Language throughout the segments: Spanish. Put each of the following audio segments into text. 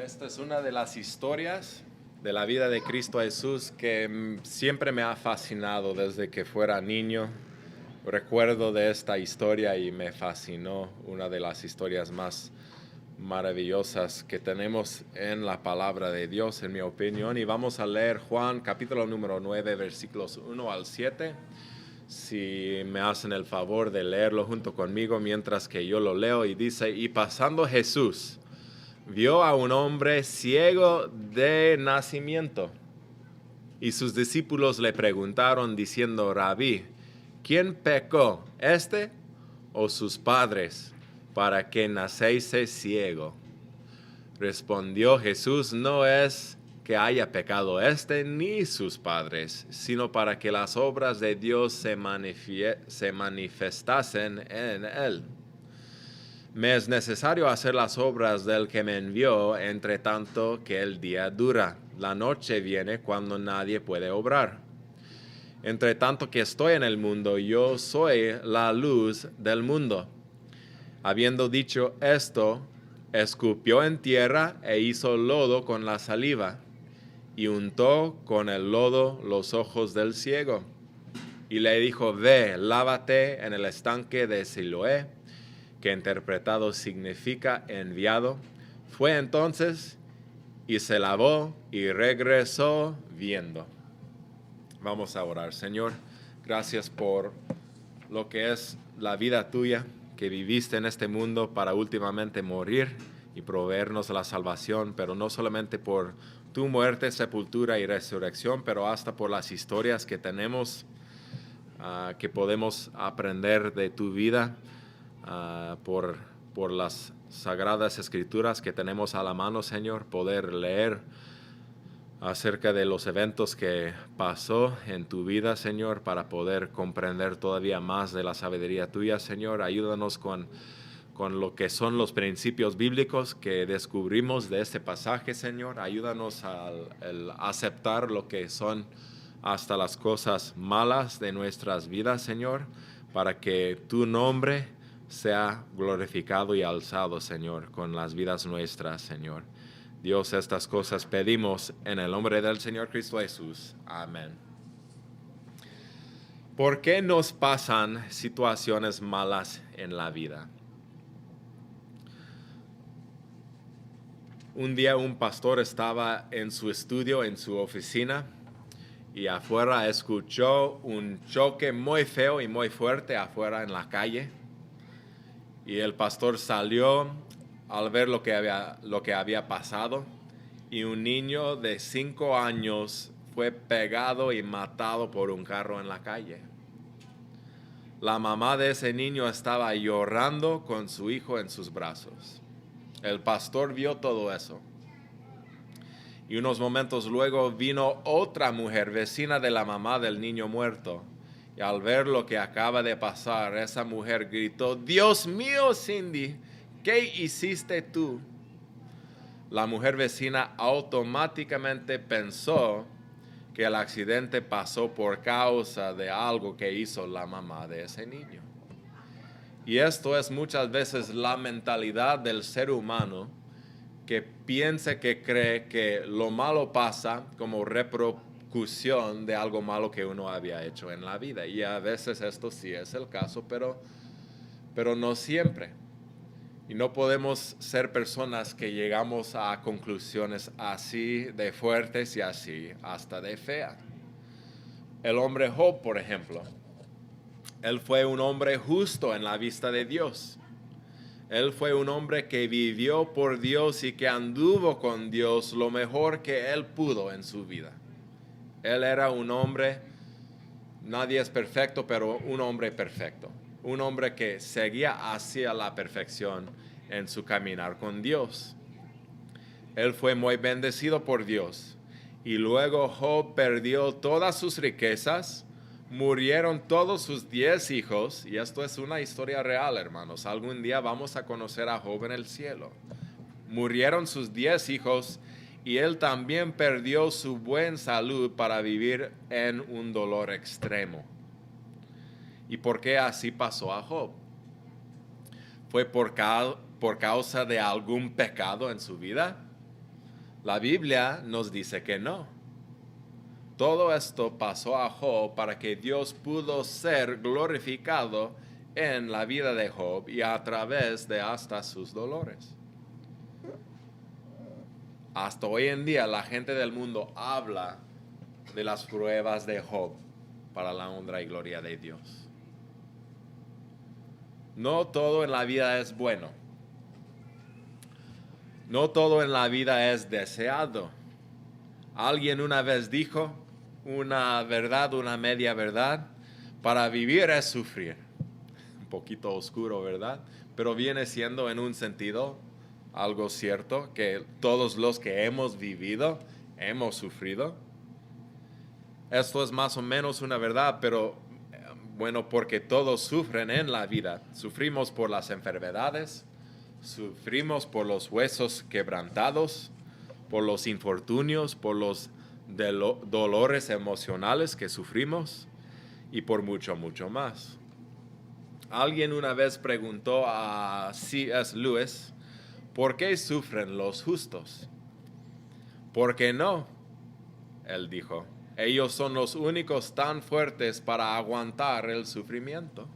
Esta es una de las historias de la vida de Cristo Jesús que siempre me ha fascinado desde que fuera niño. Recuerdo de esta historia y me fascinó, una de las historias más maravillosas que tenemos en la palabra de Dios, en mi opinión. Y vamos a leer Juan capítulo número 9, versículos 1 al 7. Si me hacen el favor de leerlo junto conmigo mientras que yo lo leo, y dice: y pasando Jesús vio a un hombre ciego de nacimiento, y sus discípulos le preguntaron diciendo: Rabí, ¿quién pecó, este o sus padres, para que naciese ciego? Respondió Jesús: no es que haya pecado este ni sus padres, sino para que las obras de Dios se manifestasen en él. Me es necesario hacer las obras del que me envió, entre tanto que el día dura. La noche viene cuando nadie puede obrar. Entre tanto que estoy en el mundo, yo soy la luz del mundo. Habiendo dicho esto, escupió en tierra e hizo lodo con la saliva, y untó con el lodo los ojos del ciego. Y le dijo: ve, lávate en el estanque de Siloé, que interpretado significa enviado. Fue entonces y se lavó y regresó viendo. Vamos a orar. Señor, gracias por lo que es la vida tuya, que viviste en este mundo para últimamente morir y proveernos la salvación, pero no solamente por tu muerte, sepultura y resurrección, pero hasta por las historias que tenemos, que podemos aprender de tu vida, por las sagradas escrituras que tenemos a la mano, Señor, poder leer acerca de los eventos que pasó en tu vida, Señor, para poder comprender todavía más de la sabiduría tuya, Señor. Ayúdanos con lo que son los principios bíblicos que descubrimos de este pasaje, Señor. Ayúdanos a aceptar lo que son hasta las cosas malas de nuestras vidas, Señor, para que tu nombre sea glorificado y alzado, Señor, con las vidas nuestras, Señor. Dios, estas cosas pedimos en el nombre del Señor Cristo Jesús. Amén. ¿Por qué nos pasan situaciones malas en la vida? Un día un pastor estaba en su estudio, en su oficina, y afuera escuchó un choque muy feo y muy fuerte afuera en la calle. Y el pastor salió al ver lo que había pasado, y un niño de 5 años fue pegado y matado por un carro en la calle. La mamá de ese niño estaba llorando con su hijo en sus brazos. El pastor vio todo eso. Y unos momentos luego vino otra mujer, vecina de la mamá del niño muerto. Y al ver lo que acaba de pasar, esa mujer gritó: Dios mío, Cindy, ¿qué hiciste tú? La mujer vecina automáticamente pensó que el accidente pasó por causa de algo que hizo la mamá de ese niño. Y esto es muchas veces la mentalidad del ser humano, que piensa, que cree que lo malo pasa como repercusión de algo malo que uno había hecho en la vida. Y a veces esto sí es el caso, pero no siempre. Y no podemos ser personas que llegamos a conclusiones así de fuertes y así hasta de feas. El hombre Job, por ejemplo, él fue un hombre justo en la vista de Dios. Él fue un hombre que vivió por Dios y que anduvo con Dios lo mejor que él pudo en su vida. Él era un hombre, nadie es perfecto, pero un hombre perfecto. Un hombre que seguía hacia la perfección en su caminar con Dios. Él fue muy bendecido por Dios. Y luego Job perdió todas sus riquezas. Murieron todos sus 10 hijos, y esto es una historia real, hermanos. Algún día vamos a conocer a Job en el cielo. Murieron sus 10 hijos, y él también perdió su buena salud para vivir en un dolor extremo. ¿Y por qué así pasó a Job? ¿Fue por causa de algún pecado en su vida? La Biblia nos dice que no. Todo esto pasó a Job para que Dios pudo ser glorificado en la vida de Job y a través de hasta sus dolores. Hasta hoy en día la gente del mundo habla de las pruebas de Job para la honra y gloria de Dios. No todo en la vida es bueno. No todo en la vida es deseado. Alguien una vez dijo, una verdad, una media verdad, para vivir es sufrir. Un poquito oscuro, ¿verdad? Pero viene siendo en un sentido algo cierto, que todos los que hemos vivido, hemos sufrido. Esto es más o menos una verdad, pero bueno, porque todos sufren en la vida. Sufrimos por las enfermedades, sufrimos por los huesos quebrantados, por los infortunios, por los dolores emocionales que sufrimos y por mucho, mucho más. Alguien una vez preguntó a C.S. Lewis, ¿por qué sufren los justos? ¿Por qué no? Él dijo, ellos son los únicos tan fuertes para aguantar el sufrimiento.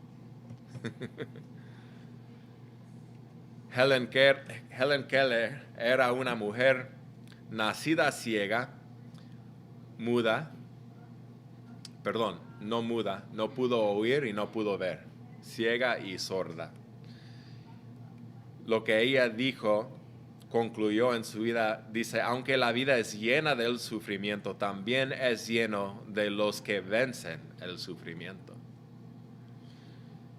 Helen Keller era una mujer nacida ciega, no pudo oír y no pudo ver, ciega y sorda. Lo que ella dijo, concluyó en su vida, dice, aunque la vida es llena del sufrimiento, también es lleno de los que vencen el sufrimiento.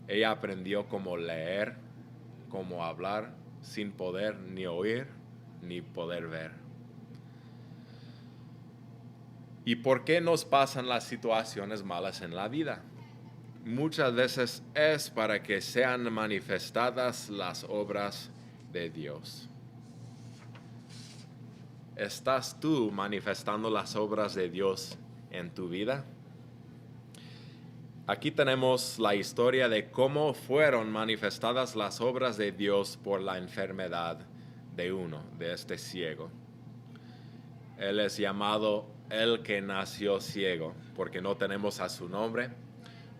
Ella aprendió cómo leer, cómo hablar, sin poder ni oír, ni poder ver. ¿Y por qué nos pasan las situaciones malas en la vida? Muchas veces es para que sean manifestadas las obras de Dios. ¿Estás tú manifestando las obras de Dios en tu vida? Aquí tenemos la historia de cómo fueron manifestadas las obras de Dios por la enfermedad de este ciego. Él es llamado el que nació ciego, porque no tenemos a su nombre,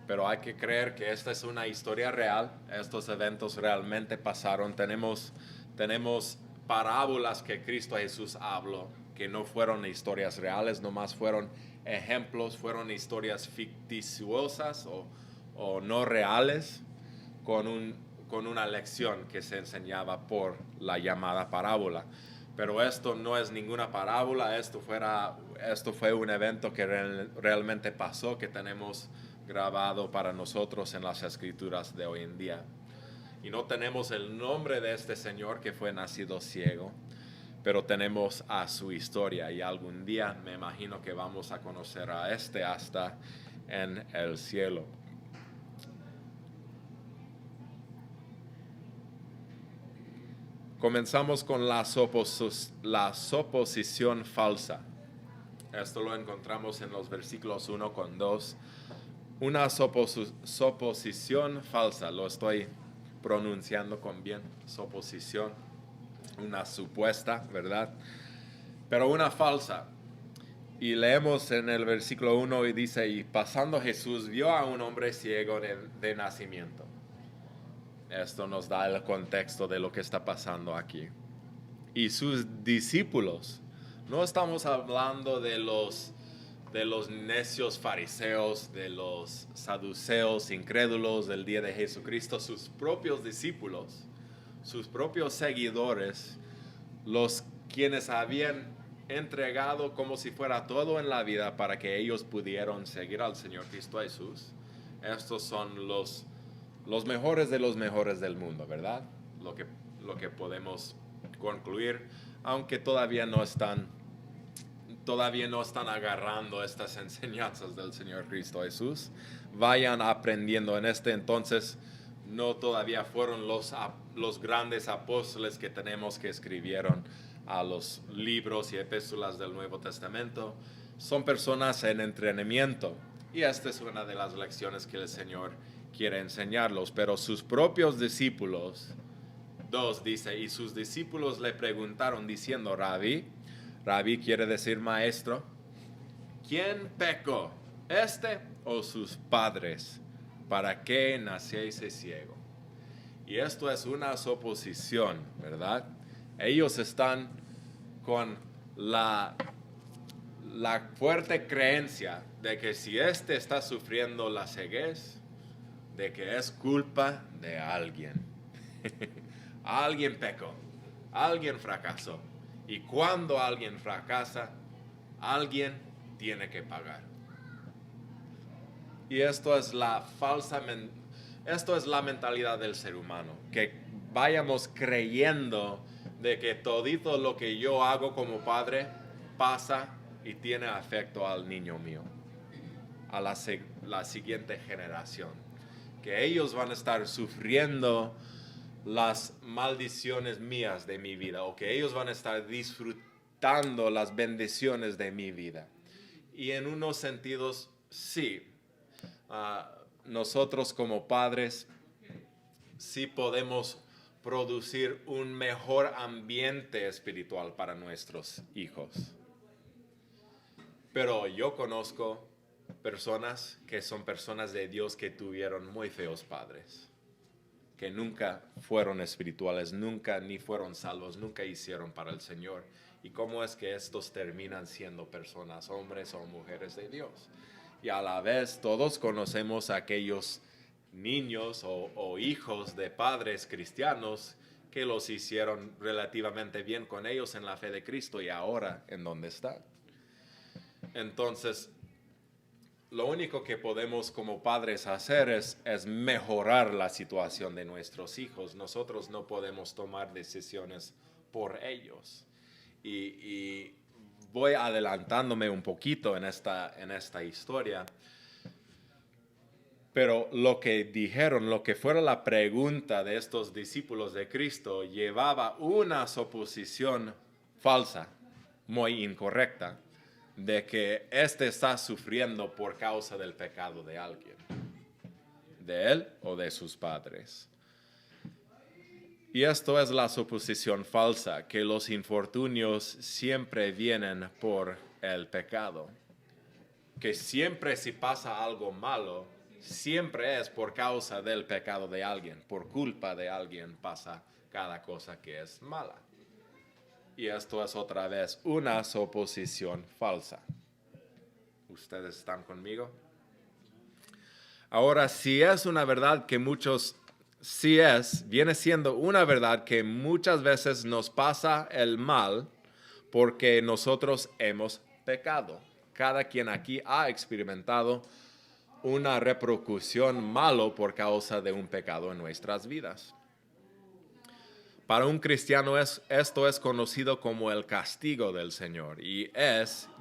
pero hay que creer que esta es una historia real. Estos eventos realmente pasaron. Tenemos parábolas que Cristo Jesús habló, que no fueron historias reales, nomás fueron ejemplos, fueron historias ficticiosas o no reales, con una lección que se enseñaba por la llamada parábola. Pero esto no es ninguna parábola, esto fue un evento que realmente pasó, que tenemos grabado para nosotros en las escrituras de hoy en día. Y no tenemos el nombre de este señor que fue nacido ciego, pero tenemos a su historia, y algún día me imagino que vamos a conocer a hasta en el cielo. Comenzamos con la suposición falsa. Esto lo encontramos en los versículos 1 con 2. Una suposición falsa, lo estoy pronunciando con bien, suposición, una supuesta, ¿verdad? Pero una falsa. Y leemos en el versículo 1 y dice, y pasando Jesús vio a un hombre ciego de nacimiento. Esto nos da el contexto de lo que está pasando aquí. Y sus discípulos, no estamos hablando de los necios fariseos, de los saduceos incrédulos del día de Jesucristo, sus propios discípulos, sus propios seguidores, los quienes habían entregado como si fuera todo en la vida para que ellos pudieran seguir al Señor Cristo Jesús. Estos son los mejores de los mejores del mundo, ¿verdad? Lo que podemos concluir, aunque todavía no están agarrando estas enseñanzas del Señor Cristo Jesús. Vayan aprendiendo en entonces. No todavía fueron los grandes apóstoles que tenemos que escribieron a los libros y epístolas del Nuevo Testamento. Son personas en entrenamiento, y esta es una de las lecciones que el Señor quiere enseñarlos. Pero sus propios discípulos, 2 dice, y sus discípulos le preguntaron diciendo, Rabí, Rabí quiere decir maestro. ¿Quién pecó, este o sus padres, para que naciese ciego? Y esto es una suposición, ¿verdad? Ellos están con la fuerte creencia de que si este está sufriendo la ceguez, de que es culpa de alguien. Alguien pecó, alguien fracasó. Y cuando alguien fracasa, alguien tiene que pagar. Y esto es la mentalidad del ser humano, que vayamos creyendo de que todito lo que yo hago como padre pasa y tiene afecto al niño mío, a la siguiente generación, que ellos van a estar sufriendo las maldiciones mías de mi vida, o que ellos van a estar disfrutando las bendiciones de mi vida. Y en unos sentidos, sí, nosotros como padres sí podemos producir un mejor ambiente espiritual para nuestros hijos. Pero yo conozco personas que son personas de Dios que tuvieron muy feos padres, que nunca fueron espirituales, nunca ni fueron salvos, nunca hicieron para el Señor. ¿Y cómo es que estos terminan siendo personas, hombres o mujeres de Dios? Y a la vez todos conocemos a aquellos niños o hijos de padres cristianos que los hicieron relativamente bien con ellos en la fe de Cristo y ahora en dónde están. Entonces, lo único que podemos como padres hacer es mejorar la situación de nuestros hijos. Nosotros no podemos tomar decisiones por ellos. Y voy adelantándome un poquito en esta historia. Pero lo que dijeron, lo que fuera la pregunta de estos discípulos de Cristo, llevaba una suposición falsa, muy incorrecta, de que éste está sufriendo por causa del pecado de alguien, de él o de sus padres. Y esto es la suposición falsa, que los infortunios siempre vienen por el pecado, que siempre si pasa algo malo, siempre es por causa del pecado de alguien, por culpa de alguien pasa cada cosa que es mala. Y esto es otra vez una suposición falsa. ¿Ustedes están conmigo? Ahora, si es una verdad que viene siendo una verdad que muchas veces nos pasa el mal porque nosotros hemos pecado. Cada quien aquí ha experimentado una repercusión malo por causa de un pecado en nuestras vidas. Para un cristiano esto es conocido como el castigo del Señor y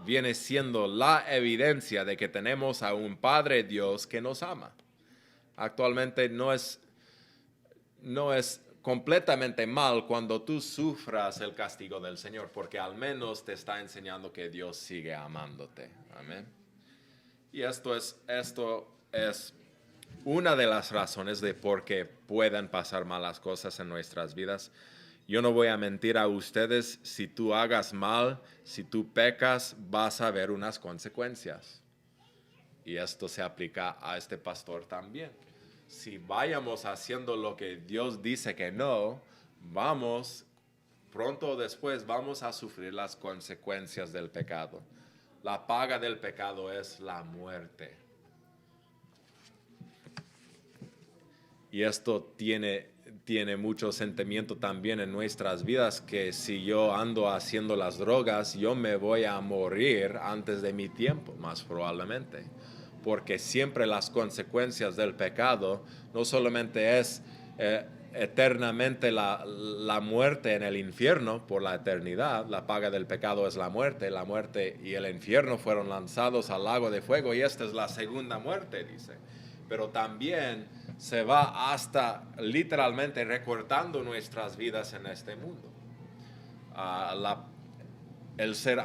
viene siendo la evidencia de que tenemos a un Padre Dios que nos ama. Actualmente no es completamente mal cuando tú sufras el castigo del Señor, porque al menos te está enseñando que Dios sigue amándote. Amén. Y esto es una de las razones de por qué pueden pasar malas cosas en nuestras vidas. Yo no voy a mentir a ustedes, si tú hagas mal, si tú pecas, vas a ver unas consecuencias. Y esto se aplica a este pastor también. Si vayamos haciendo lo que Dios dice que no, pronto o después vamos a sufrir las consecuencias del pecado. La paga del pecado es la muerte. Y esto tiene mucho sentimiento también en nuestras vidas, que si yo ando haciendo las drogas, yo me voy a morir antes de mi tiempo, más probablemente. Porque siempre las consecuencias del pecado no solamente es eternamente la muerte en el infierno por la eternidad. La paga del pecado es la muerte y el infierno fueron lanzados al lago de fuego y esta es la segunda muerte, dice. Pero también se va hasta literalmente recortando nuestras vidas en este mundo. El ser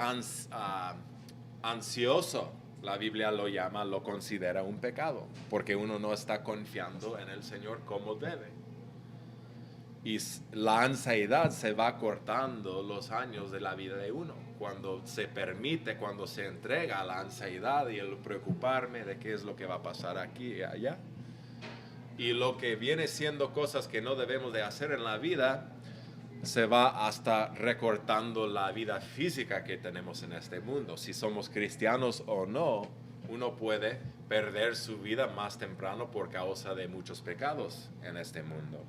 ansioso, la Biblia lo considera un pecado, porque uno no está confiando en el Señor como debe. Y la ansiedad se va cortando los años de la vida de uno. Cuando se permite, cuando se entrega a la ansiedad y el preocuparme de qué es lo que va a pasar aquí y allá. Y lo que viene siendo cosas que no debemos de hacer en la vida, se va hasta recortando la vida física que tenemos en este mundo. Si somos cristianos o no, uno puede perder su vida más temprano por causa de muchos pecados en este mundo.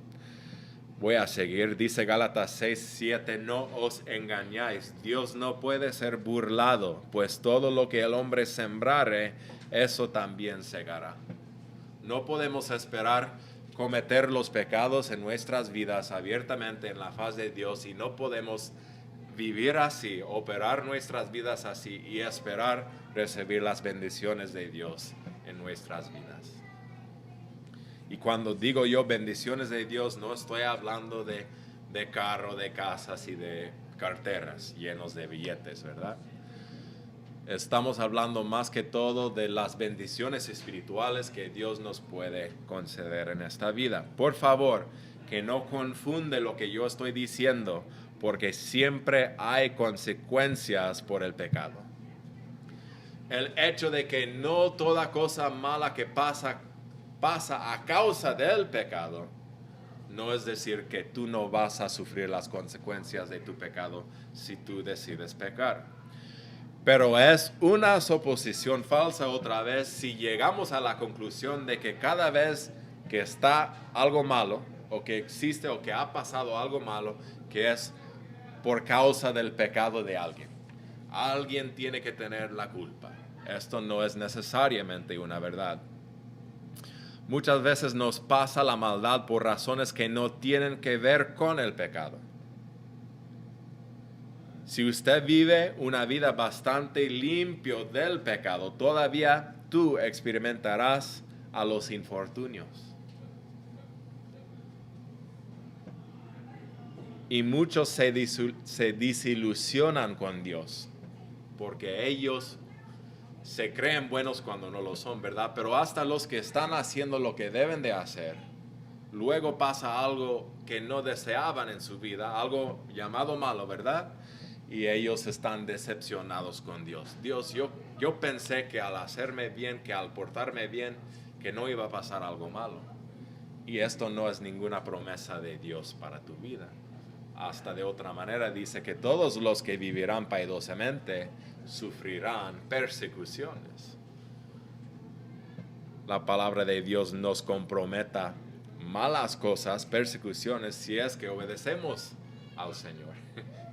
Voy a seguir, dice Gálatas 6:7, no os engañáis, Dios no puede ser burlado, pues todo lo que el hombre sembrare, eso también segará. No podemos esperar cometer los pecados en nuestras vidas abiertamente en la faz de Dios y no podemos vivir así, operar nuestras vidas así y esperar recibir las bendiciones de Dios en nuestras vidas. Y cuando digo yo bendiciones de Dios, no estoy hablando de carro, de casas y de carteras llenos de billetes, ¿verdad? Estamos hablando más que todo de las bendiciones espirituales que Dios nos puede conceder en esta vida. Por favor, que no confunde lo que yo estoy diciendo, porque siempre hay consecuencias por el pecado. El hecho de que no toda cosa mala que pasa a causa del pecado, no es decir que tú no vas a sufrir las consecuencias de tu pecado si tú decides pecar. Pero es una suposición falsa otra vez si llegamos a la conclusión de que cada vez que está algo malo, o que existe o que ha pasado algo malo, que es por causa del pecado de alguien. Alguien tiene que tener la culpa. Esto no es necesariamente una verdad. Muchas veces nos pasa la maldad por razones que no tienen que ver con el pecado. Si usted vive una vida bastante limpio del pecado, todavía tú experimentarás a los infortunios. Y muchos se desilusionan con Dios, porque ellos se creen buenos cuando no lo son, ¿verdad? Pero hasta los que están haciendo lo que deben de hacer, luego pasa algo que no deseaban en su vida, algo llamado malo, ¿verdad? Y ellos están decepcionados con Dios. Dios, yo pensé que al hacerme bien, que al portarme bien, que no iba a pasar algo malo. Y esto no es ninguna promesa de Dios para tu vida. Hasta de otra manera dice que todos los que vivirán piadosamente sufrirán persecuciones. La palabra de Dios nos comprometa malas cosas, persecuciones, si es que obedecemos al Señor.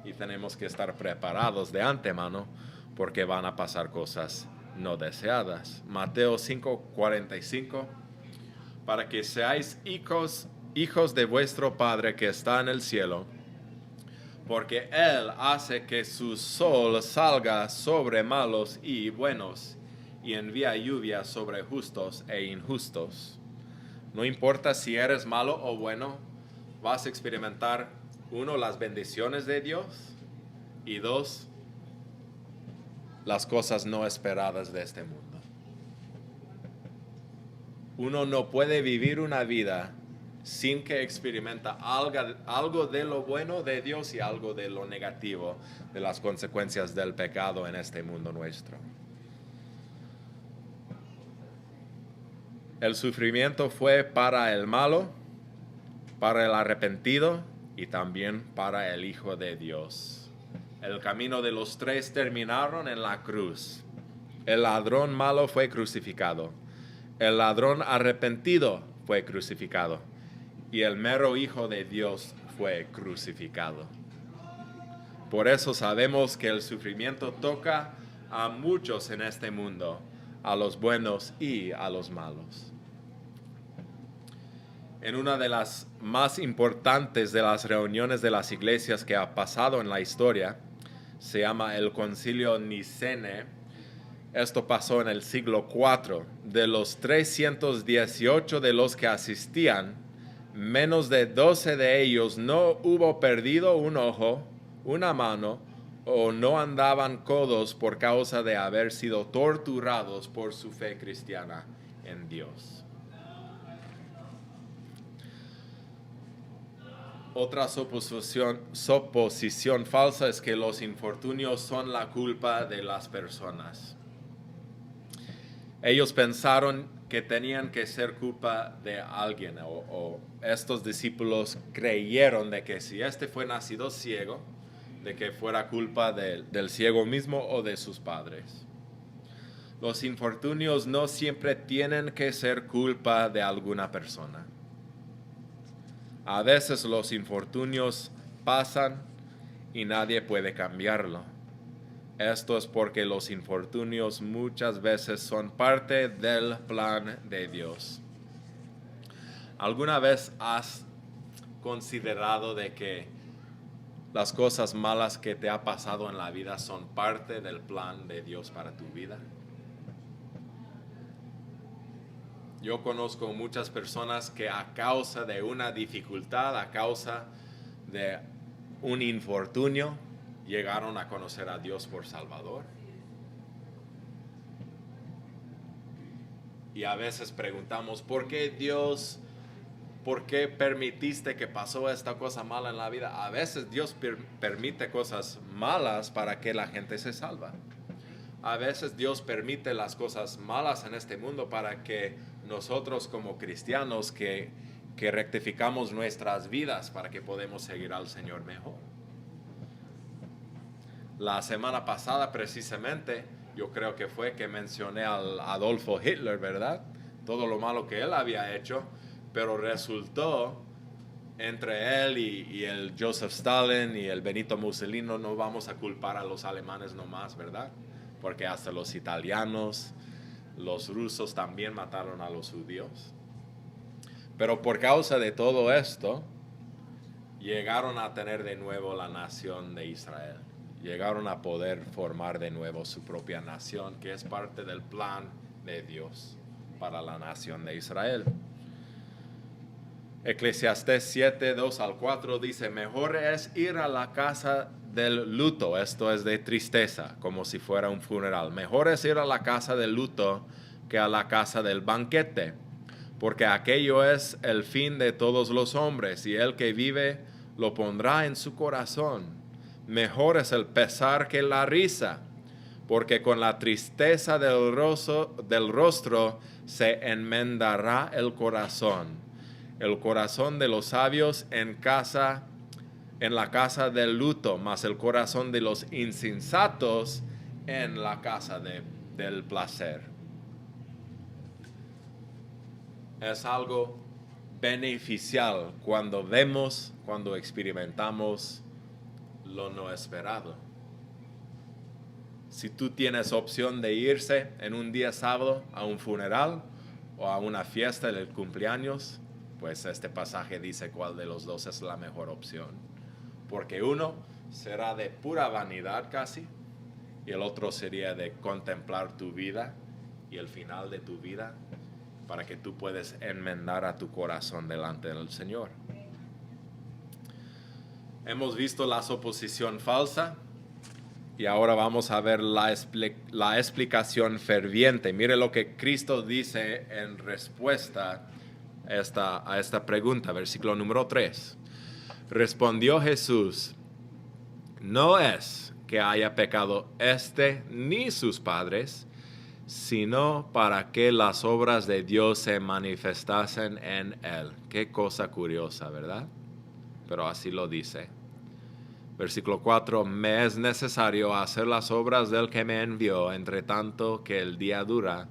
Y tenemos que estar preparados de antemano porque van a pasar cosas no deseadas. Mateo 5:45, para que seáis hijos de vuestro Padre que está en el cielo, porque Él hace que su sol salga sobre malos y buenos, y envía lluvia sobre justos e injustos. No importa si eres malo o bueno, vas a experimentar, uno, las bendiciones de Dios, y dos, las cosas no esperadas de este mundo. Uno no puede vivir una vida sin que experimenta algo de lo bueno de Dios y algo de lo negativo, de las consecuencias del pecado en este mundo nuestro. El sufrimiento fue para el malo, para el arrepentido y también para el Hijo de Dios. El camino de los tres terminaron en la cruz. El ladrón malo fue crucificado. El ladrón arrepentido fue crucificado. Y el mero Hijo de Dios fue crucificado. Por eso sabemos que el sufrimiento toca a muchos en este mundo, a los buenos y a los malos. En una de las más importantes de las reuniones de las iglesias que ha pasado en la historia, se llama el Concilio Nicene. Esto pasó en el siglo IV. De los 318 de los que asistían, menos de 12 de ellos no hubo perdido un ojo, una mano, o no andaban codos por causa de haber sido torturados por su fe cristiana en Dios. Otra suposición falsa es que los infortunios son la culpa de las personas. Ellos pensaron que tenían que ser culpa de alguien, o estos discípulos creyeron de que si este fue nacido ciego, de que fuera culpa del ciego mismo o de sus padres. Los infortunios no siempre tienen que ser culpa de alguna persona. A veces los infortunios pasan y nadie puede cambiarlo. Esto es porque los infortunios muchas veces son parte del plan de Dios. ¿Alguna vez has considerado de que las cosas malas que te ha pasado en la vida son parte del plan de Dios para tu vida? Yo conozco muchas personas que a causa de una dificultad, a causa de un infortunio, llegaron a conocer a Dios por Salvador. Y a veces preguntamos, ¿por qué Dios, por qué permitiste que pasó esta cosa mala en la vida? A veces Dios permite cosas malas para que la gente se salva. A veces Dios permite las cosas malas en este mundo para que nosotros como cristianos que rectificamos nuestras vidas para que podamos seguir al Señor mejor. La semana pasada precisamente yo creo que fue que mencioné al Adolfo Hitler, ¿verdad? Todo lo malo que él había hecho, pero resultó entre él y el Joseph Stalin y el Benito Mussolini, no vamos a culpar a los alemanes nomás, ¿verdad? Porque hasta los italianos, los rusos también mataron a los judíos. Pero por causa de todo esto, llegaron a tener de nuevo la nación de Israel. Llegaron a poder formar de nuevo su propia nación, que es parte del plan de Dios para la nación de Israel. Eclesiastés 7, 2 al 4 dice, mejor es ir a la casa del luto, esto es de tristeza, como si fuera un funeral. Mejor es ir a la casa del luto que a la casa del banquete, porque aquello es el fin de todos los hombres, y el que vive lo pondrá en su corazón. Mejor es el pesar que la risa, porque con la tristeza del rostro se enmendará el corazón. El corazón de los sabios en la casa del luto, mas el corazón de los insensatos en la casa del placer. Es algo beneficial cuando experimentamos lo no esperado. Si tú tienes opción de irse en un día sábado a un funeral o a una fiesta del cumpleaños, pues este pasaje dice cuál de los dos es la mejor opción. Porque uno será de pura vanidad casi, y el otro sería de contemplar tu vida y el final de tu vida para que tú puedas enmendar a tu corazón delante del Señor. Hemos visto la suposición falsa y ahora vamos a ver la explicación ferviente. Mire lo que Cristo dice en respuesta a esta pregunta, versículo número 3. Respondió Jesús, no es que haya pecado ni sus padres, sino para que las obras de Dios se manifestasen en él. Qué cosa curiosa, ¿verdad? Pero así lo dice. Versículo 4, me es necesario hacer las obras del que me envió, entre tanto que el día dura,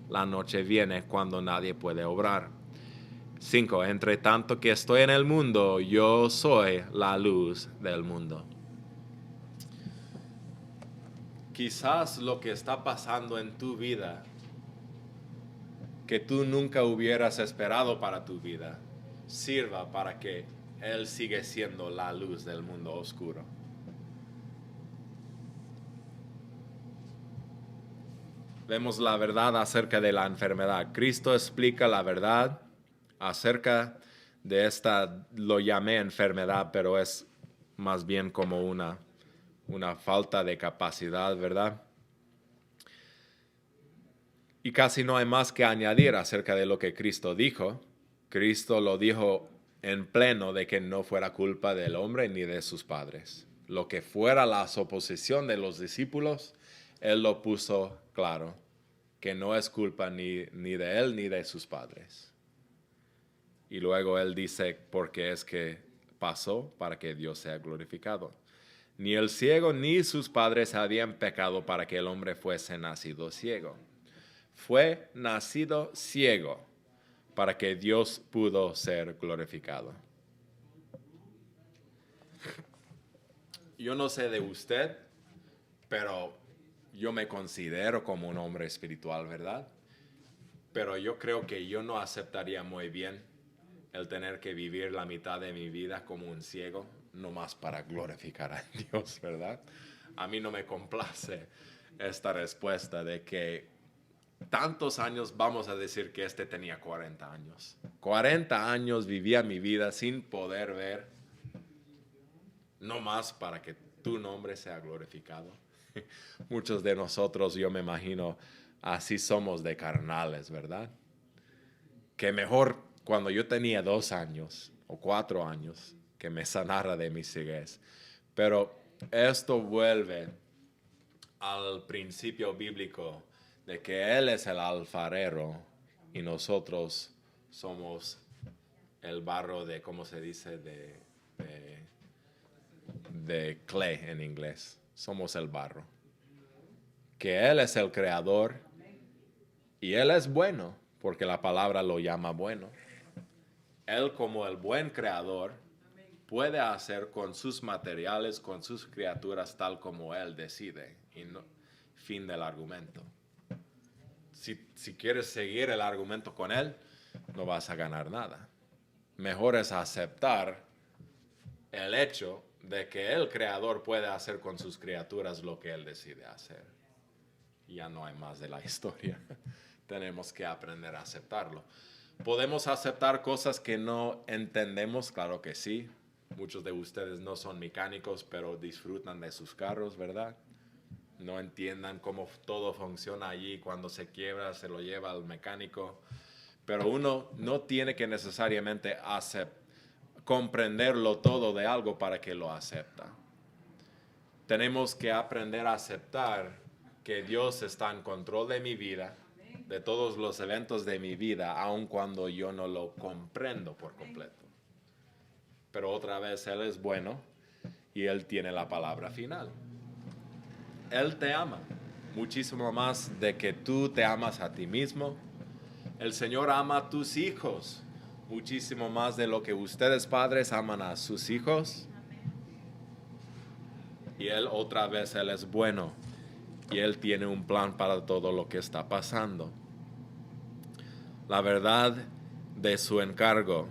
la noche viene cuando nadie puede obrar. 5, entre tanto que estoy en el mundo, yo soy la luz del mundo. Quizás lo que está pasando en tu vida, que tú nunca hubieras esperado para tu vida, sirva para que Él siga siendo la luz del mundo oscuro. Vemos la verdad acerca de la enfermedad. Cristo explica la verdad acerca de esta, lo llamé enfermedad, pero es más bien como una falta de capacidad, ¿verdad? Y casi no hay más que añadir acerca de lo que Cristo dijo. Cristo lo dijo en pleno de que no fuera culpa del hombre ni de sus padres. Lo que fuera la oposición de los discípulos, él lo puso claro, que no es culpa ni de él ni de sus padres. Y luego él dice, porque es que pasó para que Dios sea glorificado. Ni el ciego ni sus padres habían pecado para que el hombre fuese nacido ciego. Fue nacido ciego para que Dios pudo ser glorificado. Yo no sé de usted, pero yo me considero como un hombre espiritual, ¿verdad? Pero yo creo que yo no aceptaría muy bien el tener que vivir la mitad de mi vida como un ciego, nomás para glorificar a Dios, ¿verdad? A mí no me complace esta respuesta de que tantos años, vamos a decir que este tenía 40 años. 40 años vivía mi vida sin poder ver, nomás para que tu nombre sea glorificado. Muchos de nosotros, yo me imagino, así somos de carnales, ¿verdad? Que mejor cuando yo tenía 2 años o 4 años que me sanara de mi ceguez. Pero esto vuelve al principio bíblico de que Él es el alfarero y nosotros somos el barro de, ¿cómo se dice? De clay en inglés. Somos el barro. Que Él es el creador y Él es bueno, porque la palabra lo llama bueno. Él, como el buen creador, puede hacer con sus materiales, con sus criaturas, tal como Él decide. Y no, fin del argumento. Si quieres seguir el argumento con Él, no vas a ganar nada. Mejor es aceptar el hecho de que el creador puede hacer con sus criaturas lo que Él decide hacer. Ya no hay más de la historia. Tenemos que aprender a aceptarlo. ¿Podemos aceptar cosas que no entendemos? Claro que sí. Muchos de ustedes no son mecánicos, pero disfrutan de sus carros, ¿verdad? No entiendan cómo todo funciona allí. Cuando se quiebra, se lo lleva al mecánico. Pero uno no tiene que necesariamente comprenderlo todo de algo para que lo acepta. Tenemos que aprender a aceptar que Dios está en control de mi vida, de todos los eventos de mi vida, aun cuando yo no lo comprendo por completo. Pero otra vez, Él es bueno y Él tiene la palabra final. Él te ama muchísimo más de que tú te amas a ti mismo. El Señor ama a tus hijos muchísimo más de lo que ustedes padres aman a sus hijos. Y Él otra vez, Él es bueno y Él tiene un plan para todo lo que está pasando. La verdad de su encargo.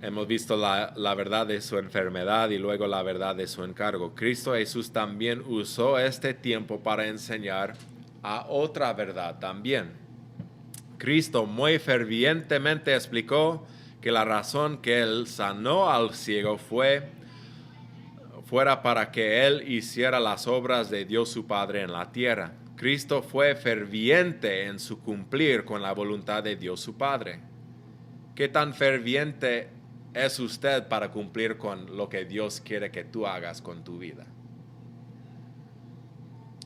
Hemos visto la verdad de su enfermedad y luego la verdad de su encargo. Cristo Jesús también usó este tiempo para enseñar a otra verdad también. Cristo muy fervientemente explicó que la razón que Él sanó al ciego fuera para que Él hiciera las obras de Dios su Padre en la tierra. Cristo fue ferviente en su cumplir con la voluntad de Dios su Padre. ¿Qué tan ferviente es usted para cumplir con lo que Dios quiere que tú hagas con tu vida?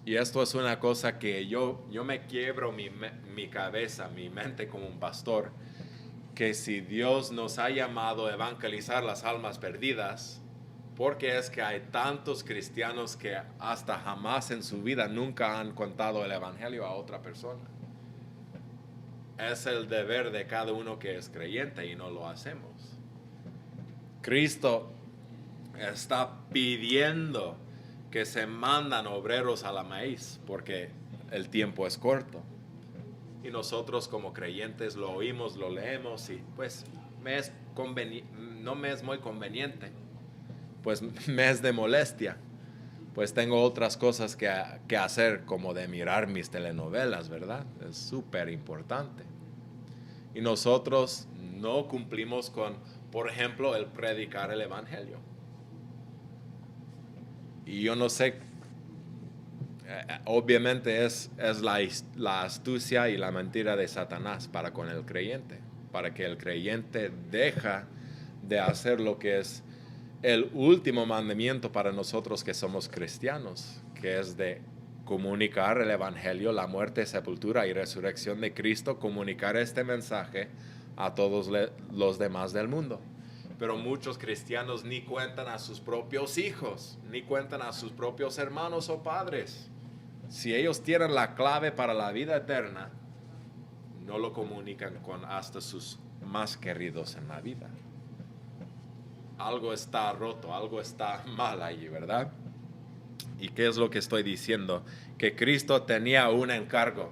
Y esto es una cosa que yo me quiebro mi cabeza, mi mente como un pastor, que si Dios nos ha llamado a evangelizar las almas perdidas, porque es que hay tantos cristianos que hasta jamás en su vida nunca han contado el evangelio a otra persona. Es el deber de cada uno que es creyente y no lo hacemos. Cristo está pidiendo que se mandan obreros a la maíz porque el tiempo es corto. Y nosotros como creyentes lo oímos, lo leemos y pues no me es muy conveniente. Pues me es de molestia. Pues tengo otras cosas que hacer, como de mirar mis telenovelas, ¿verdad? Es súper importante. Y nosotros no cumplimos con, por ejemplo, el predicar el evangelio. Y yo no sé, obviamente es la astucia y la mentira de Satanás para con el creyente. para que el creyente deja de hacer lo que es el último mandamiento para nosotros que somos cristianos, que es de comunicar el evangelio, la muerte, sepultura y resurrección de Cristo, comunicar este mensaje a todos los demás del mundo. Pero muchos cristianos ni cuentan a sus propios hijos, ni cuentan a sus propios hermanos o padres. Si ellos tienen la clave para la vida eterna, no lo comunican con hasta sus más queridos en la vida. Algo está roto, algo está mal allí, ¿verdad? ¿Y qué es lo que estoy diciendo? Que Cristo tenía un encargo.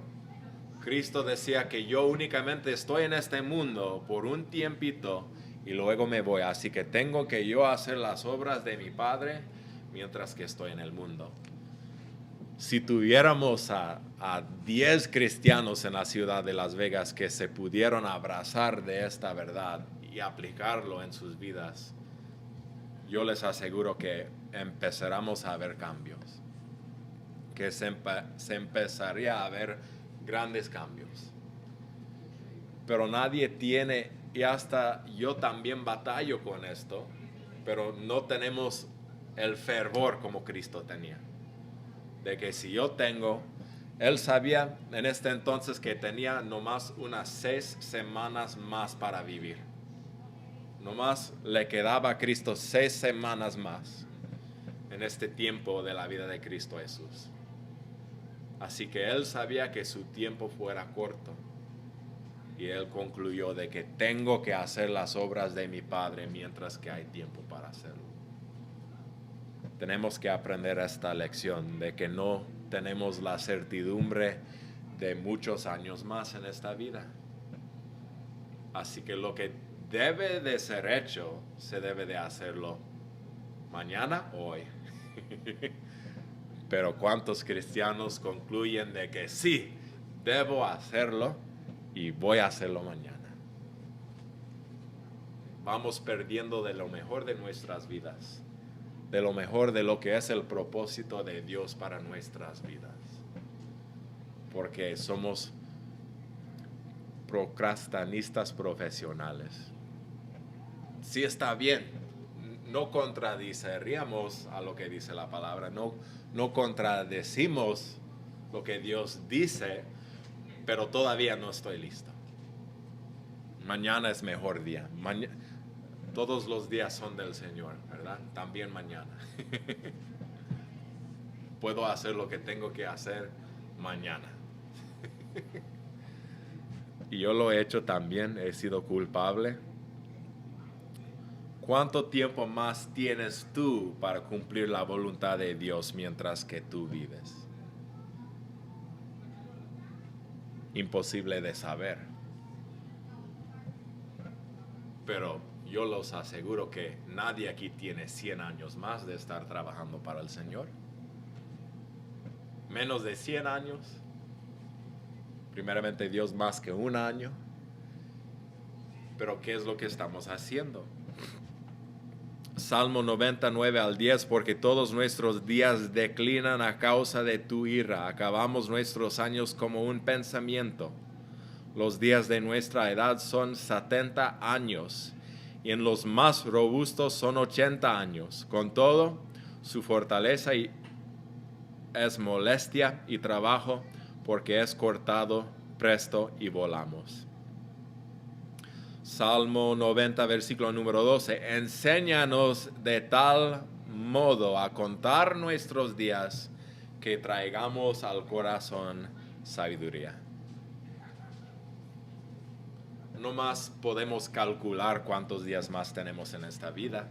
Cristo decía que yo únicamente estoy en este mundo por un tiempito y luego me voy. Así que tengo que yo hacer las obras de mi Padre mientras que estoy en el mundo. Si tuviéramos a 10 cristianos en la ciudad de Las Vegas que se pudieron abrazar de esta verdad y aplicarlo en sus vidas, yo les aseguro que empezáramos a ver cambios, que se empezaría a ver grandes cambios. Pero nadie tiene, y hasta yo también batallo con esto, pero no tenemos el fervor como Cristo tenía. De que si yo tengo, él sabía en este entonces que tenía nomás unas 6 semanas más para vivir. Nomás le quedaba a Cristo 6 semanas más en este tiempo de la vida de Cristo Jesús. Así que él sabía que su tiempo fuera corto. Y él concluyó de que tengo que hacer las obras de mi Padre mientras que hay tiempo para hacerlo. Tenemos que aprender esta lección de que no tenemos la certidumbre de muchos años más en esta vida. Así que lo que debe de ser hecho, se debe de hacerlo mañana, hoy. Pero ¿cuántos cristianos concluyen de que sí, debo hacerlo y voy a hacerlo mañana? Vamos perdiendo de lo mejor de nuestras vidas, de lo mejor de lo que es el propósito de Dios para nuestras vidas, porque somos procrastinistas profesionales. Sí, está bien, no contradiceríamos a lo que dice la palabra, no contradecimos lo que Dios dice, pero todavía no estoy listo. Mañana es mejor día. Todos los días son del Señor, ¿verdad? También mañana. Puedo hacer lo que tengo que hacer mañana. Y yo lo he hecho también, he sido culpable. ¿Cuánto tiempo más tienes tú para cumplir la voluntad de Dios mientras que tú vives? Imposible de saber. Pero yo los aseguro que nadie aquí tiene 100 años más de estar trabajando para el Señor. Menos de 100 años. Primeramente Dios más que un año. Pero ¿qué es lo que estamos haciendo? Salmo 99 al 10, porque todos nuestros días declinan a causa de tu ira. Acabamos nuestros años como un pensamiento. Los días de nuestra edad son 70 años, y en los más robustos son 80 años. Con todo, su fortaleza es molestia y trabajo, porque es cortado presto y volamos. Salmo 90, versículo número 12. Enséñanos de tal modo a contar nuestros días que traigamos al corazón sabiduría. No más podemos calcular cuántos días más tenemos en esta vida.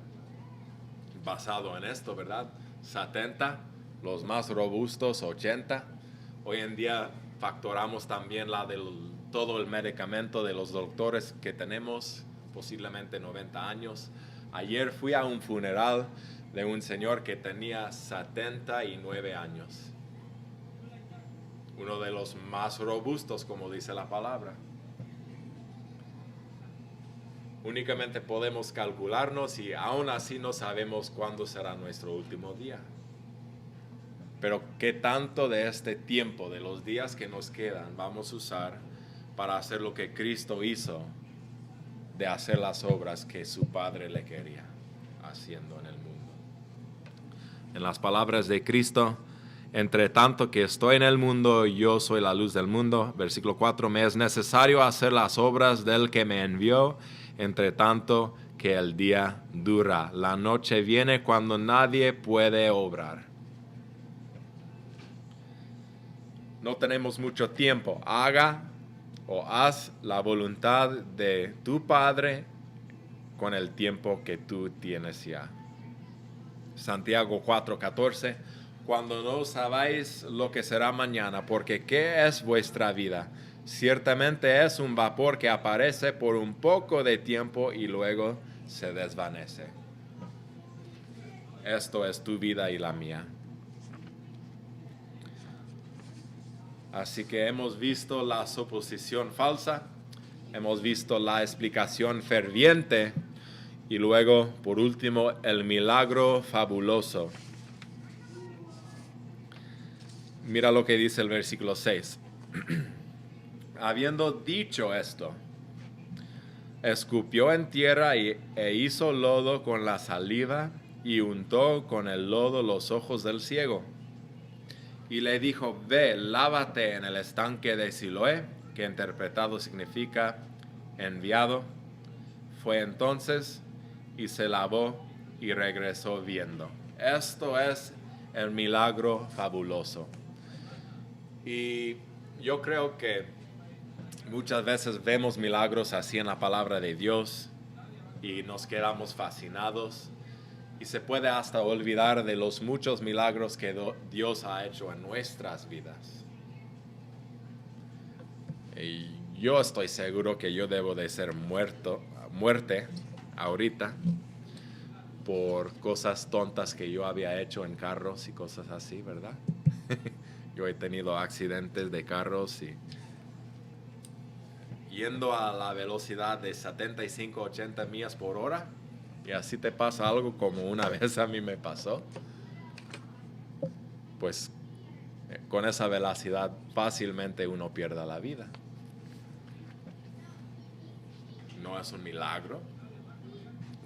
Basado en esto, ¿verdad? 70, los más robustos 80. Hoy en día factoramos también la del todo el medicamento de los doctores que tenemos, posiblemente 90 años. Ayer fui a un funeral de un señor que tenía 79 años. Uno de los más robustos, como dice la palabra. Únicamente podemos calcularnos y aún así no sabemos cuándo será nuestro último día. Pero ¿qué tanto de este tiempo, de los días que nos quedan, vamos a usar para hacer lo que Cristo hizo de hacer las obras que su Padre le quería haciendo en el mundo. En las palabras de Cristo, entre tanto que estoy en el mundo, yo soy la luz del mundo. Versículo 4, me es necesario hacer las obras del que me envió, entre tanto que el día dura. La noche viene cuando nadie puede obrar. No tenemos mucho tiempo. Haga o haz la voluntad de tu Padre con el tiempo que tú tienes ya. Santiago 4:14, cuando no sabéis lo que será mañana, porque ¿qué es vuestra vida? Ciertamente es un vapor que aparece por un poco de tiempo y luego se desvanece. Esto es tu vida y la mía. Así que hemos visto la suposición falsa, hemos visto la explicación ferviente y luego, por último, el milagro fabuloso. Mira lo que dice el versículo 6. Habiendo dicho esto, escupió en tierra e hizo lodo con la saliva y untó con el lodo los ojos del ciego. Y le dijo, ve, lávate en el estanque de Siloé, que interpretado significa enviado. Fue entonces y se lavó y regresó viendo. Esto es el milagro fabuloso. Y yo creo que muchas veces vemos milagros así en la palabra de Dios y nos quedamos fascinados. Y se puede hasta olvidar de los muchos milagros que Dios ha hecho en nuestras vidas. Y yo estoy seguro que yo debo de ser muerte ahorita por cosas tontas que yo había hecho en carros y cosas así, ¿verdad? Yo he tenido accidentes de carros y yendo a la velocidad de 75, 80 millas por hora. Y así te pasa algo como una vez a mí me pasó. Pues con esa velocidad fácilmente uno pierde la vida. No es un milagro.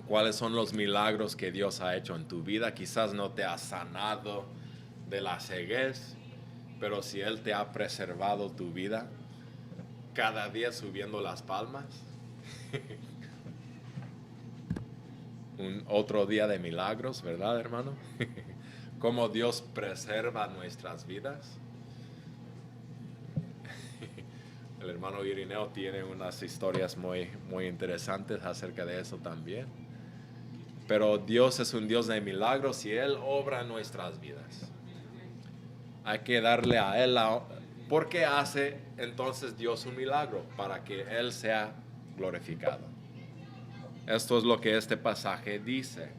¿Cuáles son los milagros que Dios ha hecho en tu vida? Quizás no te ha sanado de la ceguez, pero si Él te ha preservado tu vida, cada día subiendo las palmas. Un otro día de milagros, ¿verdad, hermano? Cómo Dios preserva nuestras vidas. El hermano Irineo tiene unas historias muy, muy interesantes acerca de eso también. Pero Dios es un Dios de milagros y Él obra en nuestras vidas. Hay que darle a Él ¿Por qué hace entonces Dios un milagro? Para que Él sea glorificado. Esto es lo que este pasaje dice.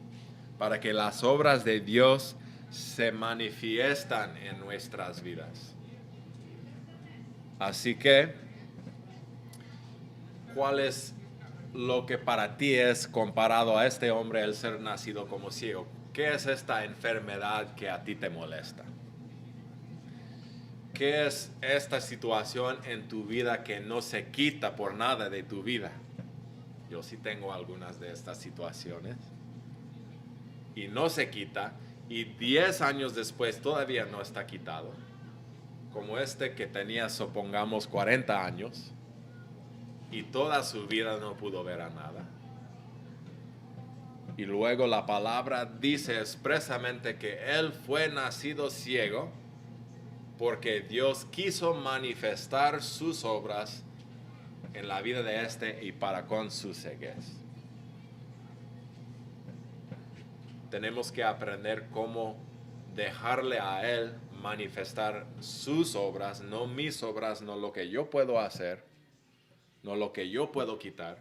Para que las obras de Dios se manifiestan en nuestras vidas. Así que, ¿cuál es lo que para ti es comparado a este hombre el ser nacido como ciego? ¿Qué es esta enfermedad que a ti te molesta? ¿Qué es esta situación en tu vida que no se quita por nada de tu vida? Yo sí tengo algunas de estas situaciones. Y no se quita. Y 10 años después todavía no está quitado. Como este que tenía, supongamos, 40 años. Y toda su vida no pudo ver a nada. Y luego la palabra dice expresamente que él fue nacido ciego porque Dios quiso manifestar sus obras en la vida de este y para con su ceguez. Tenemos que aprender cómo dejarle a Él manifestar sus obras, no mis obras, no lo que yo puedo hacer, no lo que yo puedo quitar.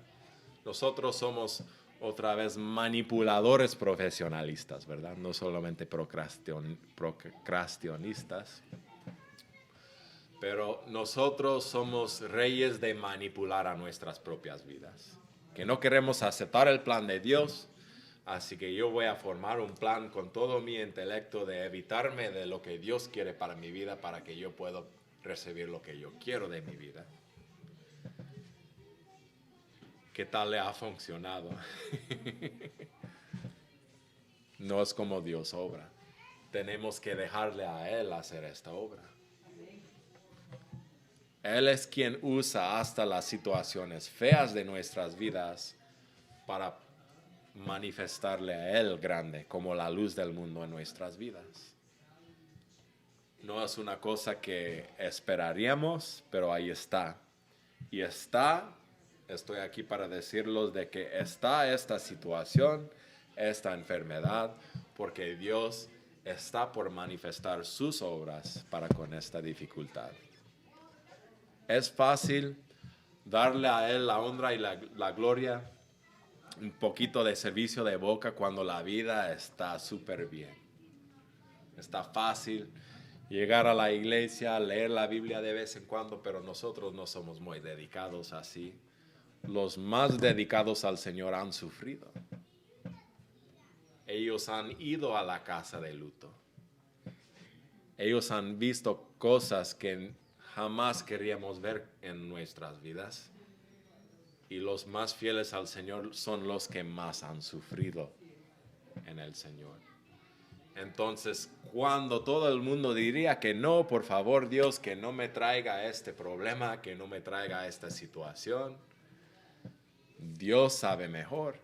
Nosotros somos otra vez manipuladores profesionalistas, ¿verdad? No solamente procrastinistas. Pero nosotros somos reyes de manipular a nuestras propias vidas. Que no queremos aceptar el plan de Dios. Así que yo voy a formar un plan con todo mi intelecto de evitarme de lo que Dios quiere para mi vida para que yo pueda recibir lo que yo quiero de mi vida. ¿Qué tal le ha funcionado? No es como Dios obra. Tenemos que dejarle a Él hacer esta obra. Él es quien usa hasta las situaciones feas de nuestras vidas para manifestarle a Él grande como la luz del mundo en nuestras vidas. No es una cosa que esperaríamos, pero ahí está. Y estoy aquí para decirles de que está esta situación, esta enfermedad, porque Dios está por manifestar sus obras para con esta dificultad. Es fácil darle a Él la honra y la gloria, un poquito de servicio de boca cuando la vida está súper bien. Está fácil llegar a la iglesia, leer la Biblia de vez en cuando, pero nosotros no somos muy dedicados así. Los más dedicados al Señor han sufrido. Ellos han ido a la casa de luto. Ellos han visto cosas que jamás queríamos ver en nuestras vidas. Y los más fieles al Señor son los que más han sufrido en el Señor. Entonces, cuando todo el mundo diría que no, por favor Dios, que no me traiga este problema, que no me traiga esta situación, Dios sabe mejor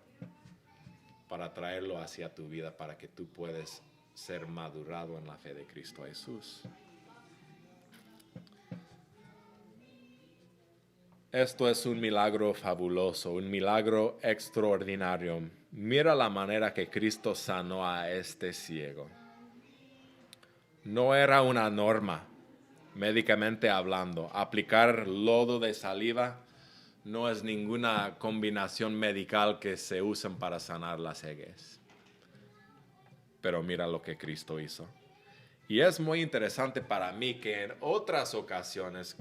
para traerlo hacia tu vida, para que tú puedas ser madurado en la fe de Cristo Jesús. Esto es un milagro fabuloso, un milagro extraordinario. Mira la manera que Cristo sanó a este ciego. No era una norma, médicamente hablando. Aplicar lodo de saliva no es ninguna combinación medical que se usen para sanar la ceguez. Pero mira lo que Cristo hizo. Y es muy interesante para mí que en otras ocasiones,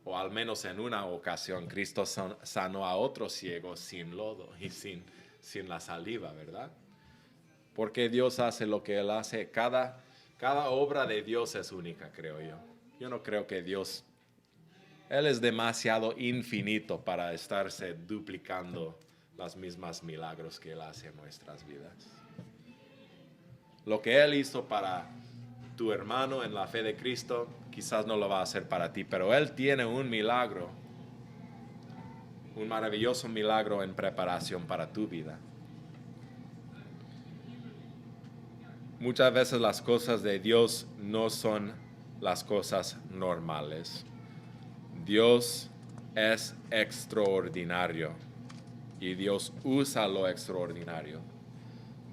o al menos en una ocasión, Cristo sanó a otro ciego sin lodo y sin la saliva, ¿verdad? Porque Dios hace lo que Él hace. Cada obra de Dios es única, creo yo. Yo no creo que Dios, Él es demasiado infinito para estarse duplicando las mismas milagros que Él hace en nuestras vidas. Lo que Él hizo para tu hermano en la fe de Cristo, quizás no lo va a hacer para ti, pero Él tiene un milagro, un maravilloso milagro en preparación para tu vida. Muchas veces las cosas de Dios no son las cosas normales. Dios es extraordinario y Dios usa lo extraordinario.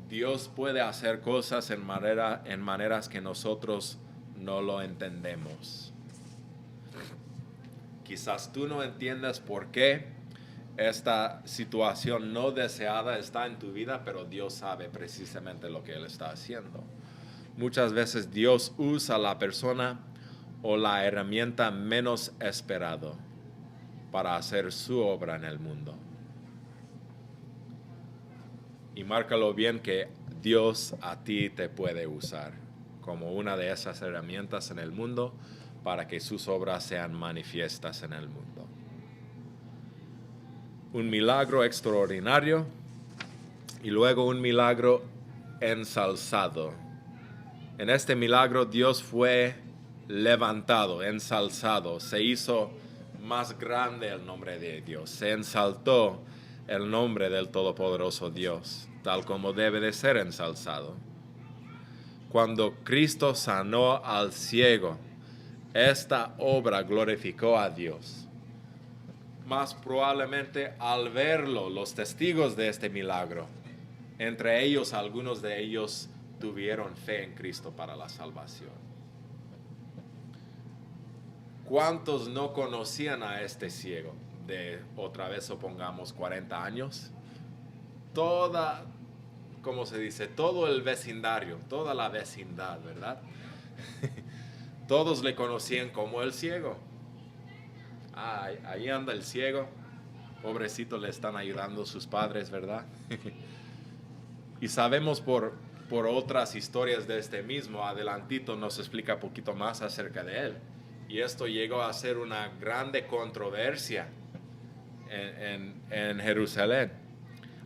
Dios puede hacer cosas en maneras que nosotros no lo entendemos. Quizás tú no entiendas por qué esta situación no deseada está en tu vida, pero Dios sabe precisamente lo que Él está haciendo. Muchas veces Dios usa a la persona o la herramienta menos esperado para hacer su obra en el mundo. Y márcalo bien que Dios a ti te puede usar como una de esas herramientas en el mundo para que sus obras sean manifiestas en el mundo. Un milagro extraordinario y luego un milagro ensalzado. En este milagro Dios fue levantado, ensalzado, se hizo más grande el nombre de Dios, se ensaltó el nombre del Todopoderoso Dios, tal como debe de ser ensalzado. Cuando Cristo sanó al ciego, esta obra glorificó a Dios. Más probablemente al verlo, los testigos de este milagro, entre ellos, algunos de ellos tuvieron fe en Cristo para la salvación. ¿Cuántos no conocían a este ciego? De otra vez supongamos 40 años. ¿Cómo se dice? Todo el vecindario, toda la vecindad, ¿verdad? Todos le conocían como el ciego. Ahí anda el ciego. Pobrecito, le están ayudando sus padres, ¿verdad? Y sabemos por otras historias de este mismo, adelantito nos explica un poquito más acerca de él. Y esto llegó a ser una grande controversia en Jerusalén.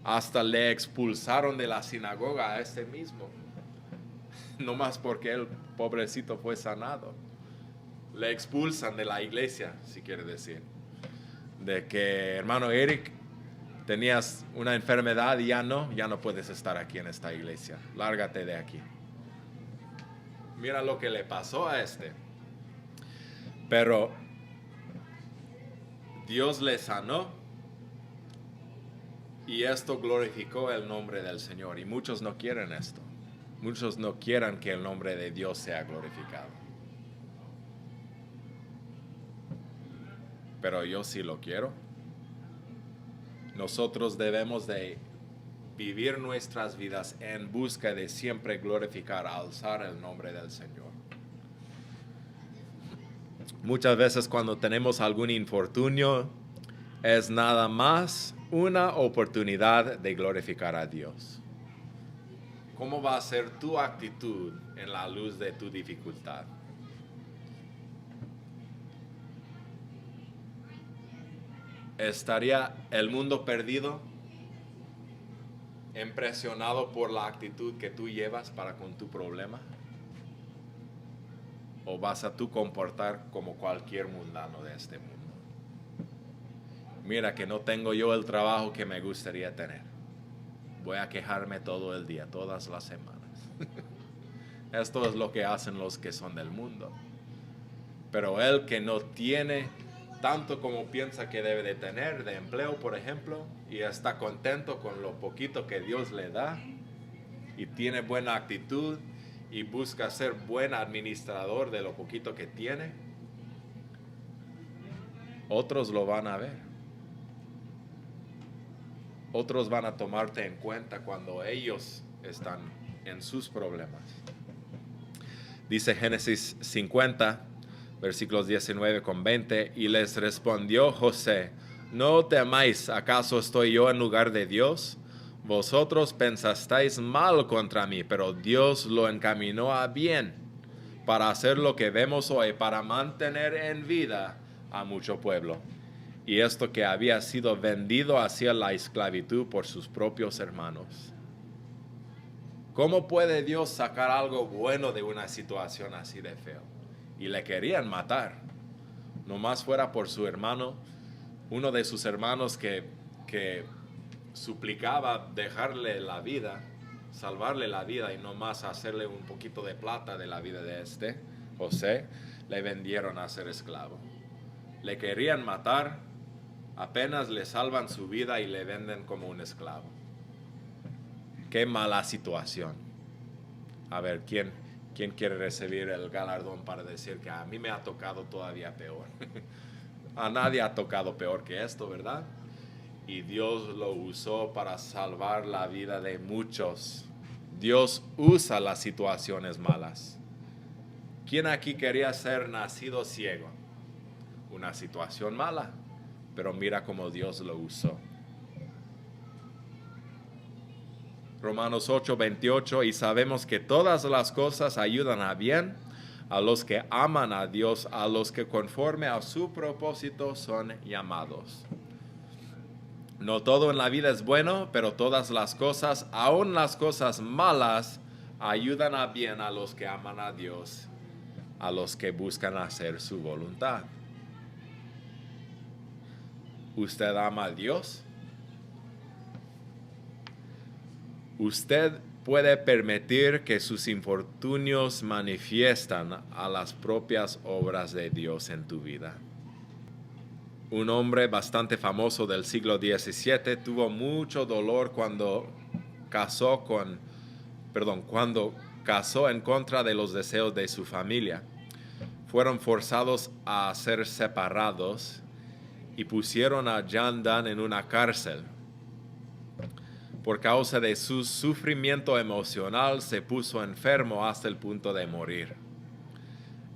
Hasta le expulsaron de la sinagoga a este mismo. No más porque el pobrecito fue sanado. Le expulsan de la iglesia, si quiere decir. De que, hermano Eric, tenías una enfermedad y ya no puedes estar aquí en esta iglesia. Lárgate de aquí. Mira lo que le pasó a este. Pero Dios le sanó y esto glorificó el nombre del Señor. Y muchos no quieren esto. Muchos no quieren que el nombre de Dios sea glorificado. Pero yo sí lo quiero. Nosotros debemos de vivir nuestras vidas en busca de siempre glorificar, alzar el nombre del Señor. Muchas veces cuando tenemos algún infortunio, es nada más una oportunidad de glorificar a Dios. ¿Cómo va a ser tu actitud en la luz de tu dificultad? ¿Estaría el mundo perdido, impresionado por la actitud que tú llevas para con tu problema? ¿O vas a tú comportar como cualquier mundano de este mundo? Mira que no tengo yo el trabajo que me gustaría tener. Voy a quejarme todo el día, todas las semanas. Esto es lo que hacen los que son del mundo. Pero el que no tiene tanto como piensa que debe de tener de empleo, por ejemplo, y está contento con lo poquito que Dios le da, y tiene buena actitud, y busca ser buen administrador de lo poquito que tiene, otros lo van a ver. Otros van a tomarte en cuenta cuando ellos están en sus problemas. Dice Génesis 50, versículos 19 con 20, y les respondió José: no temáis, ¿acaso estoy yo en lugar de Dios? Vosotros pensasteis mal contra mí, pero Dios lo encaminó a bien, para hacer lo que vemos hoy, para mantener en vida a mucho pueblo. Y esto que había sido vendido hacia la esclavitud por sus propios hermanos. ¿Cómo puede Dios sacar algo bueno de una situación así de feo? Y le querían matar. Nomás fuera por su hermano, uno de sus hermanos que suplicaba dejarle la vida, salvarle la vida y nomás hacerle un poquito de plata de la vida de José, le vendieron a ser esclavo. Le querían matar, apenas le salvan su vida y le venden como un esclavo. Qué mala situación. A ver, ¿quién quiere recibir el galardón para decir que a mí me ha tocado todavía peor? A nadie ha tocado peor que esto, ¿verdad? Y Dios lo usó para salvar la vida de muchos. Dios usa las situaciones malas. ¿Quién aquí quería ser nacido ciego? Una situación mala, pero mira cómo Dios lo usó. Romanos 8:28, y sabemos que todas las cosas ayudan a bien a los que aman a Dios, a los que conforme a su propósito son llamados. No todo en la vida es bueno, pero todas las cosas, aun las cosas malas, ayudan a bien a los que aman a Dios, a los que buscan hacer su voluntad. ¿Usted ama a Dios? Usted puede permitir que sus infortunios manifiestan a las propias obras de Dios en tu vida. Un hombre bastante famoso del siglo XVII tuvo mucho dolor cuando casó en contra de los deseos de su familia. Fueron forzados a ser separados y pusieron a John Donne en una cárcel. Por causa de su sufrimiento emocional, se puso enfermo hasta el punto de morir.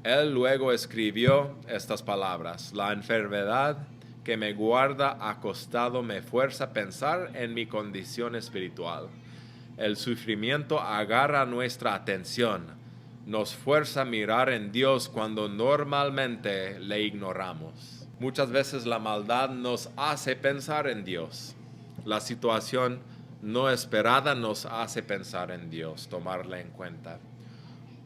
Él luego escribió estas palabras: la enfermedad que me guarda acostado me fuerza a pensar en mi condición espiritual. El sufrimiento agarra nuestra atención, nos fuerza a mirar en Dios cuando normalmente le ignoramos. Muchas veces la maldad nos hace pensar en Dios. La situación no esperada nos hace pensar en Dios, tomarla en cuenta.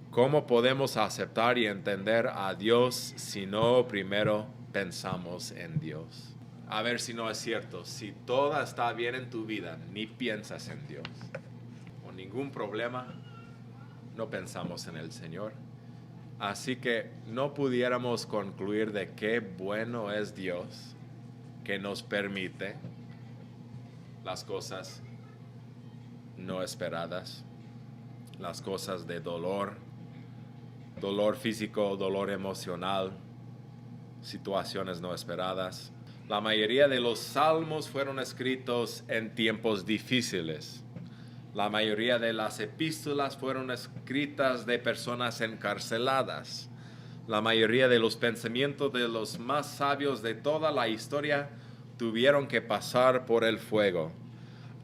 ¿Cómo podemos aceptar y entender a Dios si no primero pensamos en Dios? A ver si no es cierto. Si todo está bien en tu vida, ni piensas en Dios. O ningún problema, no pensamos en el Señor. Así que no pudiéramos concluir de qué bueno es Dios que nos permite las cosas no esperadas, las cosas de dolor físico, dolor emocional, situaciones no esperadas. La mayoría de los salmos fueron escritos en tiempos difíciles. La mayoría de las epístolas fueron escritas de personas encarceladas. La mayoría de los pensamientos de los más sabios de toda la historia tuvieron que pasar por el fuego.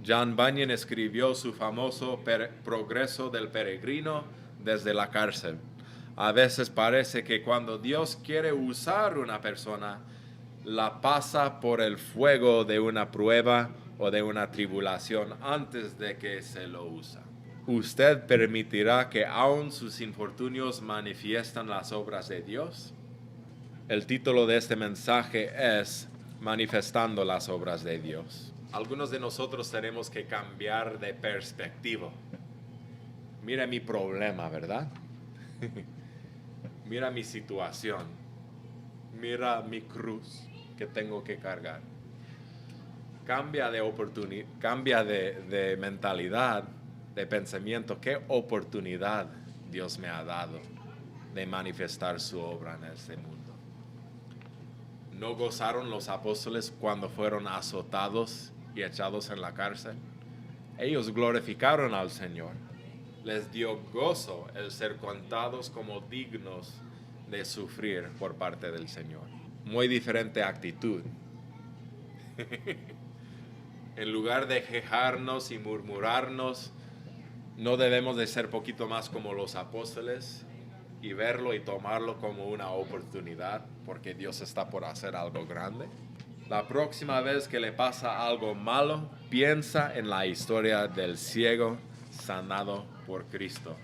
John Bunyan escribió su famoso Progreso del Peregrino desde la cárcel. A veces parece que cuando Dios quiere usar una persona, la pasa por el fuego de una prueba o de una tribulación antes de que se lo usa. ¿Usted permitirá que aún sus infortunios manifiesten las obras de Dios? El título de este mensaje es Manifestando las obras de Dios. Algunos de nosotros tenemos que cambiar de perspectiva. Mira mi problema, ¿verdad? Mira mi situación. Mira mi cruz que tengo que cargar. Cambia de mentalidad, de pensamiento. ¿Qué oportunidad Dios me ha dado de manifestar su obra en este mundo? ¿No gozaron los apóstoles cuando fueron azotados y echados en la cárcel? Ellos glorificaron al Señor. Les dio gozo el ser contados como dignos de sufrir por parte del Señor. Muy diferente actitud. En lugar de quejarnos y murmurarnos, no debemos de ser poquito más como los apóstoles y verlo y tomarlo como una oportunidad, porque Dios está por hacer algo grande. La próxima vez que le pasa algo malo, piensa en la historia del ciego sanado por Cristo.